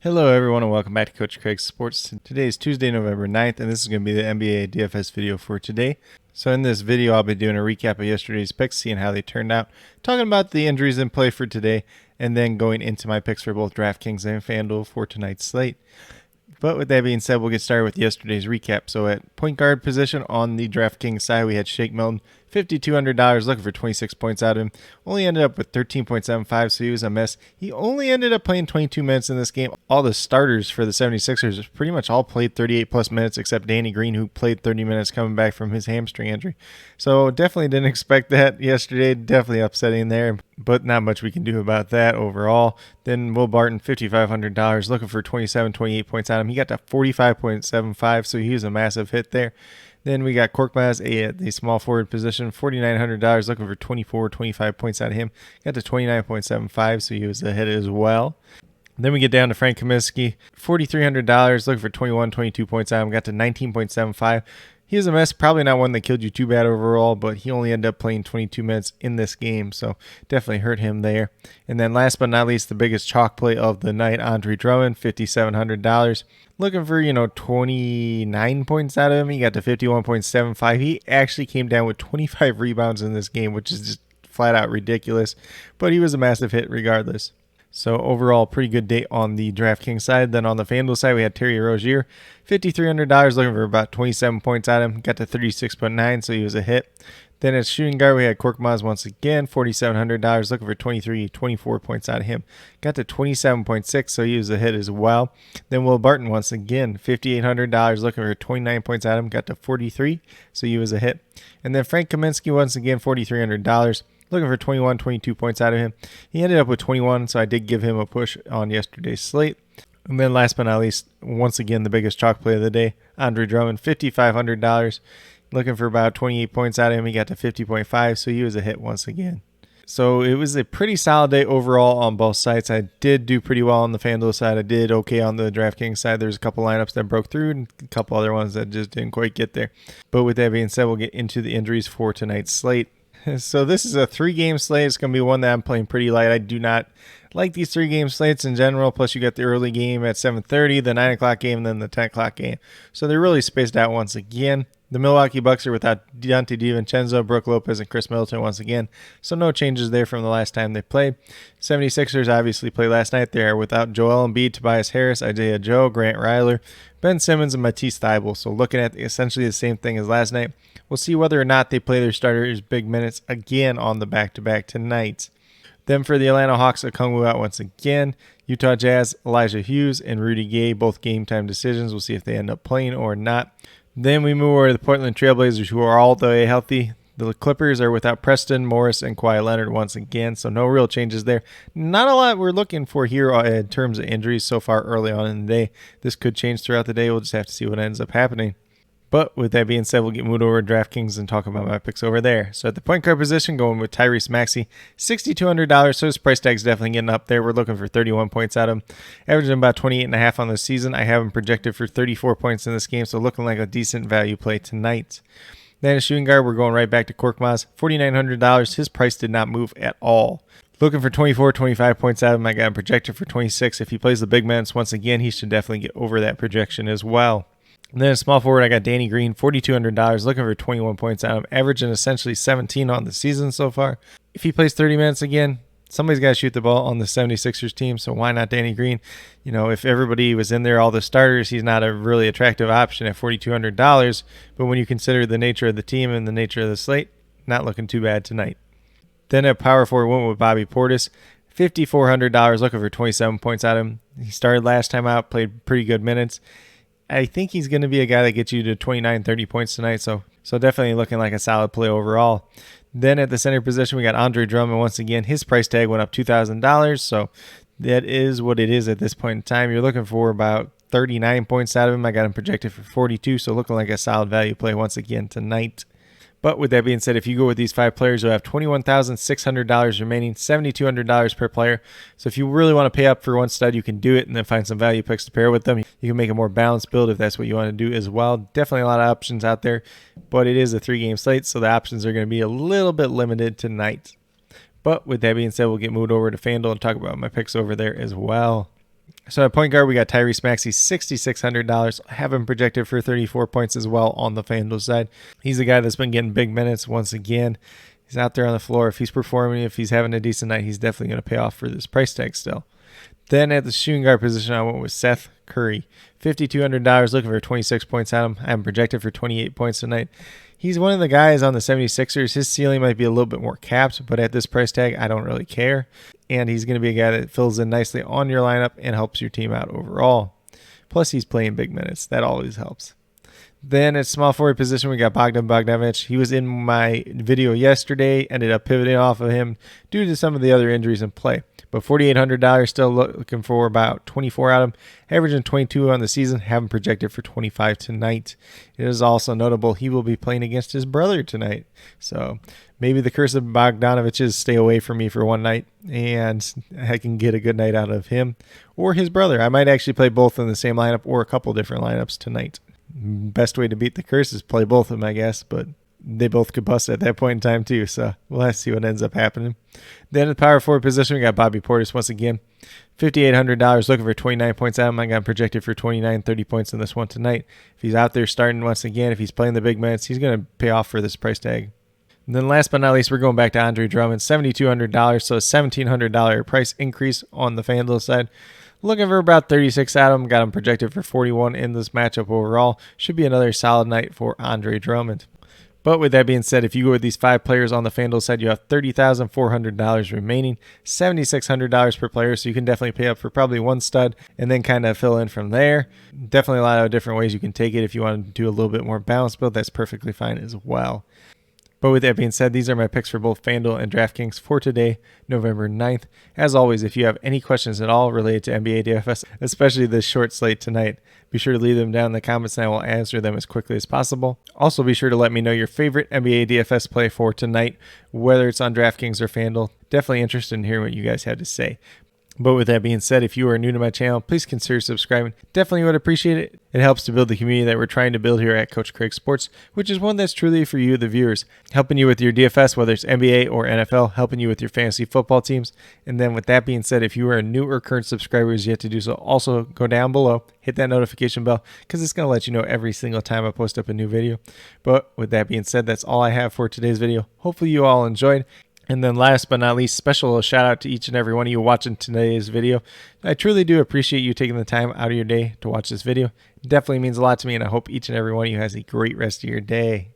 Hello everyone and welcome back to Coach Craig's Sports. Today is Tuesday, November 9th, and this is going to be the NBA DFS video for today. So in this video, I'll be doing a recap of yesterday's picks, seeing how they turned out, talking about the injuries in play for today, and then going into my picks for both DraftKings and FanDuel for tonight's slate. But with that being said, we'll get started with yesterday's recap. So at point guard position on the DraftKings side, we had Shake Milton, $5,200, looking for 26 points out of him. Only ended up with 13.75, so he was a mess. He only ended up playing 22 minutes in this game. All the starters for the 76ers pretty much all played 38-plus minutes, except Danny Green, who played 30 minutes coming back from his hamstring injury. So definitely didn't expect that yesterday. Definitely upsetting there, but not much we can do about that overall. Then Will Barton, $5,500, looking for 28 points out of him. He got to 45.75, so he was a massive hit there. Then we got Korkmaz at the small forward position, $4,900, looking for 25 points out of him. Got to 29.75, so he was a hit as well. Then we get down to Frank Kaminsky, $4,300, looking for 22 points out of him. Got to 19.75. He was a mess, probably not one that killed you too bad overall, but he only ended up playing 22 minutes in this game, so definitely hurt him there. And then last but not least, the biggest chalk play of the night, Andre Drummond, $5,700. Looking for, 29 points out of him. He got to 51.75. He actually came down with 25 rebounds in this game, which is just flat out ridiculous, but he was a massive hit regardless. So overall, pretty good day on the DraftKings side. Then on the FanDuel side, we had Terry Rozier, $5,300, looking for about 27 points out of him. Got to 36.9, so he was a hit. Then at shooting guard, we had Korkmaz once again, $4,700, looking for 24 points out of him. Got to 27.6, so he was a hit as well. Then Will Barton once again, $5,800, looking for 29 points out of him. Got to 43, so he was a hit. And then Frank Kaminsky once again, $4,300. Looking for 22 points out of him. He ended up with 21, so I did give him a push on yesterday's slate. And then last but not least, once again, the biggest chalk play of the day, Andre Drummond, $5,500. Looking for about 28 points out of him. He got to 50.5, so he was a hit once again. So it was a pretty solid day overall on both sides. I did do pretty well on the FanDuel side. I did okay on the DraftKings side. There's a couple lineups that broke through and a couple other ones that just didn't quite get there. But with that being said, we'll get into the injuries for tonight's slate. So this is a 3-game slate. It's going to be one that I'm playing pretty light. I do not like these 3-game slates in general. Plus, you got the early game at 7:30, the 9 o'clock game, and then the 10 o'clock game. So they're really spaced out once again. The Milwaukee Bucks are without Dante DiVincenzo, Brook Lopez, and Chris Middleton once again. So no changes there from the last time they played. 76ers obviously played last night. They are without Joel Embiid, Tobias Harris, Isaiah Joe, Grant Ryler, Ben Simmons, and Matisse Thybulle. So looking at essentially the same thing as last night. We'll see whether or not they play their starters big minutes again on the back-to-back tonight. Then for the Atlanta Hawks, Okongwu out once again. Utah Jazz, Elijah Hughes, and Rudy Gay, both game-time decisions. We'll see if they end up playing or not. Then we move over to the Portland Trailblazers, who are all the way healthy. The Clippers are without Preston, Morris, and Kawhi Leonard once again, so no real changes there. Not a lot we're looking for here in terms of injuries so far early on in the day. This could change throughout the day. We'll just have to see what ends up happening. But with that being said, we'll get moved over to DraftKings and talk about my picks over there. So at the point guard position, going with Tyrese Maxey, $6,200. So his price tag's definitely getting up there. We're looking for 31 points out of him. Averaging about 28.5 on the season. I have him projected for 34 points in this game, so looking like a decent value play tonight. Then at shooting guard, we're going right back to Korkmaz, $4,900. His price did not move at all. Looking for 25 points out of him. I got him projected for 26. If he plays the big minutes once again, he should definitely get over that projection as well. And then small forward, I got Danny Green, $4,200, looking for 21 points out of him, averaging essentially 17 on the season so far. If he plays 30 minutes again, somebody's got to shoot the ball on the 76ers team, so why not Danny Green? If everybody was in there, all the starters, he's not a really attractive option at $4,200, but when you consider the nature of the team and the nature of the slate, not looking too bad tonight. Then at power forward, went with Bobby Portis, $5,400, looking for 27 points out of him. He started last time out, played pretty good minutes. I think he's going to be a guy that gets you to 29, 30 points tonight, so definitely looking like a solid play overall. Then at the center position, we got Andre Drummond. Once again, his price tag went up $2,000, so that is what it is at this point in time. You're looking for about 39 points out of him. I got him projected for 42, so looking like a solid value play once again tonight. But with that being said, if you go with these 5 players, you'll have $21,600 remaining, $7,200 per player. So if you really want to pay up for one stud, you can do it and then find some value picks to pair with them. You can make a more balanced build if that's what you want to do as well. Definitely a lot of options out there, but it is a 3-game slate, so the options are going to be a little bit limited tonight. But with that being said, we'll get moved over to FanDuel and talk about my picks over there as well. So at point guard, we got Tyrese Maxey, $6,600. I have him projected for 34 points as well on the FanDuel side. He's a guy that's been getting big minutes once again. He's out there on the floor. If he's performing, if he's having a decent night, he's definitely going to pay off for this price tag still. Then at the shooting guard position, I went with Seth Curry, $5,200, looking for 26 points out of him. I'm projected for 28 points tonight. He's one of the guys on the 76ers. His ceiling might be a little bit more capped, but at this price tag, I don't really care. And he's going to be a guy that fills in nicely on your lineup and helps your team out overall. Plus, he's playing big minutes. That always helps. Then at small forward position, we got Bogdan Bogdanovic. He was in my video yesterday, ended up pivoting off of him due to some of the other injuries in play. But $4,800, still looking for about 24 out of him, averaging 22 on the season, having projected for 25 tonight. It is also notable he will be playing against his brother tonight. So maybe the curse of Bogdanovic is stay away from me for one night, and I can get a good night out of him or his brother. I might actually play both in the same lineup or a couple different lineups tonight. Best way to beat the curse is play both of them, I guess, but they both could bust at that point in time too, so we'll have to see what ends up happening. Then at the power forward position, we got Bobby Portis once again. $5,800, looking for 29 points out of him. I got him projected for 29, 30 points in this one tonight. If he's out there starting once again, if he's playing the big minutes, he's going to pay off for this price tag. And then last but not least, we're going back to Andre Drummond, $7,200, so a $1,700 price increase on the FanDuel side. Looking for about 36 out of him. Got him projected for 41 in this matchup overall. Should be another solid night for Andre Drummond. But with that being said, if you go with these 5 players on the FanDuel side, you have $30,400 remaining, $7,600 per player. So you can definitely pay up for probably one stud and then kind of fill in from there. Definitely a lot of different ways you can take it. If you want to do a little bit more balanced build, that's perfectly fine as well. But with that being said, these are my picks for both FanDuel and DraftKings for today, November 9th. As always, if you have any questions at all related to NBA DFS, especially this short slate tonight, be sure to leave them down in the comments and I will answer them as quickly as possible. Also, be sure to let me know your favorite NBA DFS play for tonight, whether it's on DraftKings or FanDuel. Definitely interested in hearing what you guys have to say. But with that being said, if you are new to my channel, please consider subscribing. Definitely would appreciate it. It helps to build the community that we're trying to build here at Coach Craig Sports, which is one that's truly for you, the viewers, helping you with your DFS, whether it's NBA or NFL, helping you with your fantasy football teams. And then with that being said, if you are a new or current subscriber who's yet to do so, also go down below, hit that notification bell, because it's going to let you know every single time I post up a new video. But with that being said, that's all I have for today's video. Hopefully you all enjoyed. And then last but not least, special shout out to each and every one of you watching today's video. I truly do appreciate you taking the time out of your day to watch this video. It definitely means a lot to me, and I hope each and every one of you has a great rest of your day.